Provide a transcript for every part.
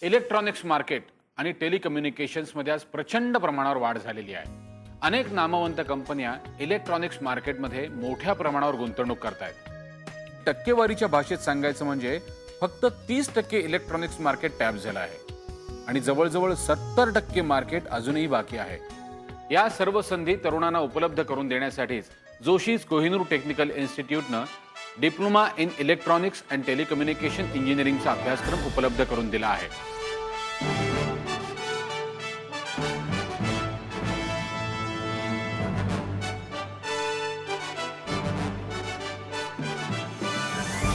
Electronics market आणि टेलिकम्युनिकेशन्समध्ये आज प्रचंड प्रमाणावर वाढ झालेली आहे. अनेक नामवंत कंपन्या इलेक्ट्रॉनिक्स मार्केटमध्ये मोठ्या प्रमाणावर गुंतवणूक करतायत. टक्केवारीच्या भाषेत सांगायचं म्हणजे फक्त 30% इलेक्ट्रॉनिक्स मार्केट टॅप झालं आहे आणि जवळजवळ 70% मार्केट अजूनही बाकी आहे. या सर्व संधी तरुणांना उपलब्ध करून देण्यासाठीच जोशीज कोहिनूर टेक्निकल इन्स्टिट्यूटनं diploma in electronics and telecommunication इंजिनिअरिंगचा अभ्यासक्रम उपलब्ध करून दिला आहे.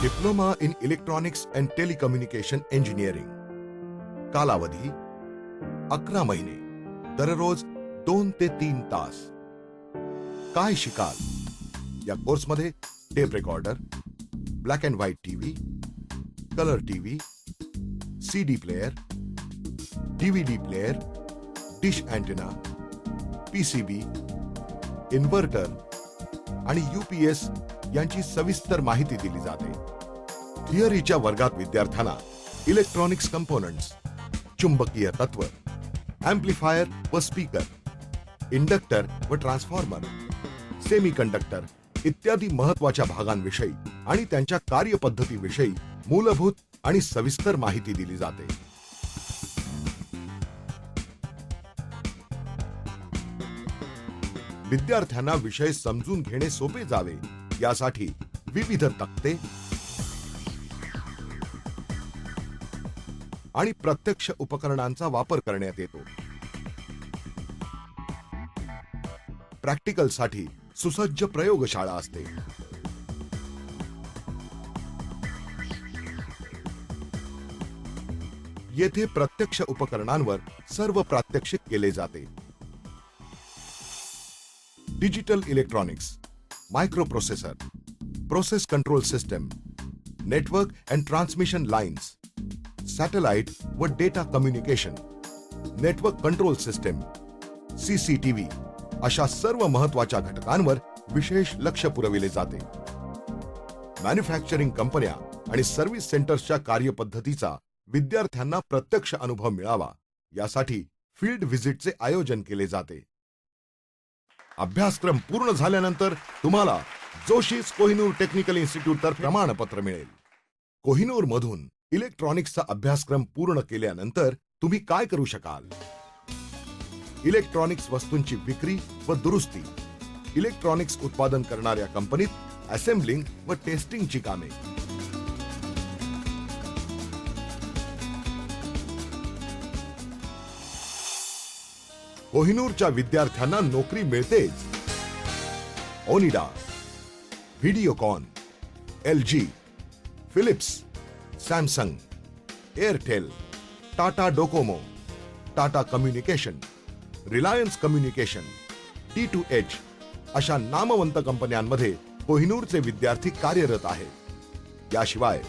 Diploma in electronics and telecommunication engineering. कालावधी 11 महिने, दररोज 2 ते 3 तास. काय शिकाल या कोर्समध्ये? Tape recorder, black and white TV, colour TV, CD player, DVD player, dish antenna, PCB, inverter आणि यूपीएस यांची सविस्तर माहिती दिली जाते. थिअरीच्या वर्गात विद्यार्थ्यांना इलेक्ट्रॉनिक्स कंपोनंट्स, चुंबकीय तत्व, एम्प्लिफायर व स्पीकर, इंडक्टर व ट्रान्सफॉर्मर, सेमीकंडक्टर इत्यादी महत्वाच्या भागांविषयी आणि त्यांच्या कार्यपद्धतीविषयी मूलभूत आणि सविस्तर माहिती दिली जाते. विद्यार्थ्यांना विषय समजून घेणे सोपे जावे यासाठी विविध तक्ते आणि प्रत्यक्ष उपकरणांचा वापर करण्यात येतो. प्रॅक्टिकलसाठी सुसज्ज प्रयोगशाळा असते. येथे प्रत्यक्ष उपकरणांवर सर्व प्रात्यक्षिक केले जाते. Digital electronics, microprocessor, process control system, network and transmission lines, satellite व data communication, network control system, CCTV अशा सर्व महत्वाच्या घटकांवर विशेष लक्ष पुरविले जाते. मॅन्युफॅक्चरिंग कंपन्या आणि सर्व्हिस सेंटर्सच्या कार्यपद्धतीचा विद्यार्थ्यांना प्रत्यक्ष अनुभव मिळावा यासाठी फील्ड व्हिजिटचे आयोजन केले जाते. अभ्यासक्रम पूर्ण झाल्यानंतर तुम्हाला जोशीज कोहिनूर टेक्निकल इन्स्टिट्यूट तर्फे प्रमाणपत्र मिळेल. कोहिनूर मधून इलेक्ट्रॉनिक्सचा अभ्यासक्रम पूर्ण केल्यानंतर तुम्ही काय करू शकाल? इलेक्ट्रॉनिक्स वस्तूंची विक्री व दुरुस्ती, इलेक्ट्रॉनिक्स उत्पादन करणाऱ्या कंपनीत असेंब्लिंग व टेस्टिंगची कामे, कोहिनूरच्या विद्यार्थ्यांना नोकरी मिळतेच. Onida, Videocon, LG, Philips, Samsung, Airtel, Tata Docomo, Tata communication, Reliance communication, T2H अशा नामवंत कंपन्यांमध्ये कोहिनूरचे विद्यार्थी कार्यरत आहेत. याशिवाय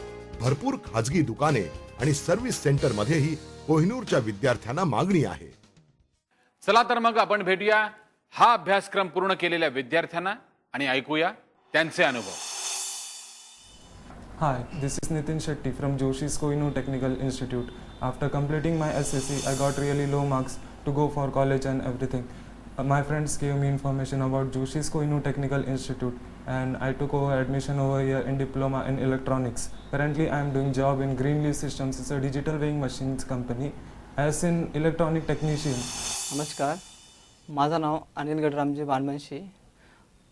भरपूर खाजगी दुकाने आणि सर्व्हिस सेंटरमध्येही कोहिनूरच्या विद्यार्थ्यांना मागणी आहे. चला तर मग आपण भेटूया हा अभ्यासक्रम पूर्ण केलेल्या विद्यार्थ्यांना आणि ऐकूया त्यांचे अनुभव. Hi, this is Nitin Shetty from Joshis Kohinur Technical Institute. After completing my SSC, I got really low marks to go for college and everything. My friends gave me information about Joshis Kohinur Technical Institute and I took over admission over here in Diploma in Electronics. Currently, I am doing job in Greenleaf Systems. It's a digital weighing machines company as an electronic technician. नमस्कार, माझं नाव अनिल गडरामजी बाणवंशी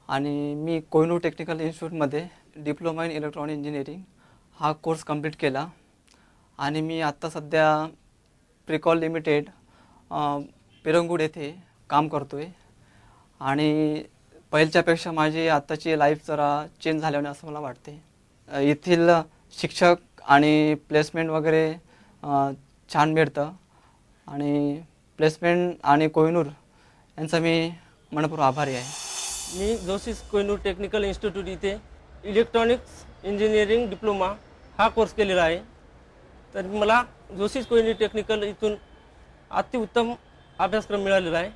आणि मी Kohinoor technical इन्स्टिट्यूटमध्ये diploma in electronic engineering हा course complete केला आणि मी आत्ता सध्या Pricol limited पिरंगुड येथे काम करतो आहे. आणि पहिल्यापेक्षा माझी आत्ताची लाईफ जरा चेंज झाल्याने असं मला वाटते. येथील शिक्षक आणि प्लेसमेंट वगैरे छान मिळतं आणि प्लेसमेंट आणि कोहिनूर यांचा मी मनपूर्वक आभारी आहे. मी जोशीज कोहिनूर टेक्निकल इन्स्टिट्यूट इथे इलेक्ट्रॉनिक्स इंजिनिअरिंग डिप्लोमा हा कोर्स केलेला आहे. तर मला जोशीज कोहिनूर टेक्निकल इथून अतिउत्तम अभ्यासक्रम मिळालेला आहे.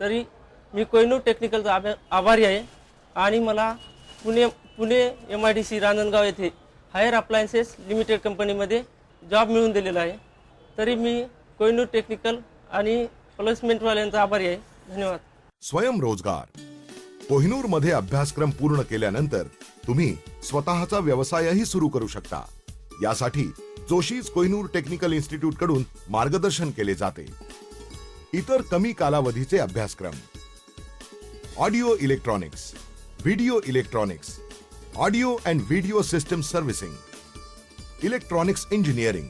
तरी मी कोहिनूर टेक्निकलचा आभारी आहे. आणि मला पुणे MIDC रांजणगाव येथे हायर अप्लायन्सेस लिमिटेड कंपनीमध्ये जॉब मिळवून दिलेला आहे. तरी मी कोहिनूर टेक्निकल आणि प्लेसमेंटवाल्यांचा आभारी आहे. धन्यवाद. स्वयंरोजगार. कोहिनूर मध्ये अभ्यासक्रम पूर्ण केल्यानंतर तुम्ही स्वतःचा व्यवसायही सुरू करू शकता. यासाठी जोशीज कोहिनूर टेक्निकल इन्स्टिट्यूट कडून मार्गदर्शन केले जाते. इतर कमी कालावधीचे अभ्यासक्रम: audio electronics, video electronics, audio and video system servicing, electronics engineering,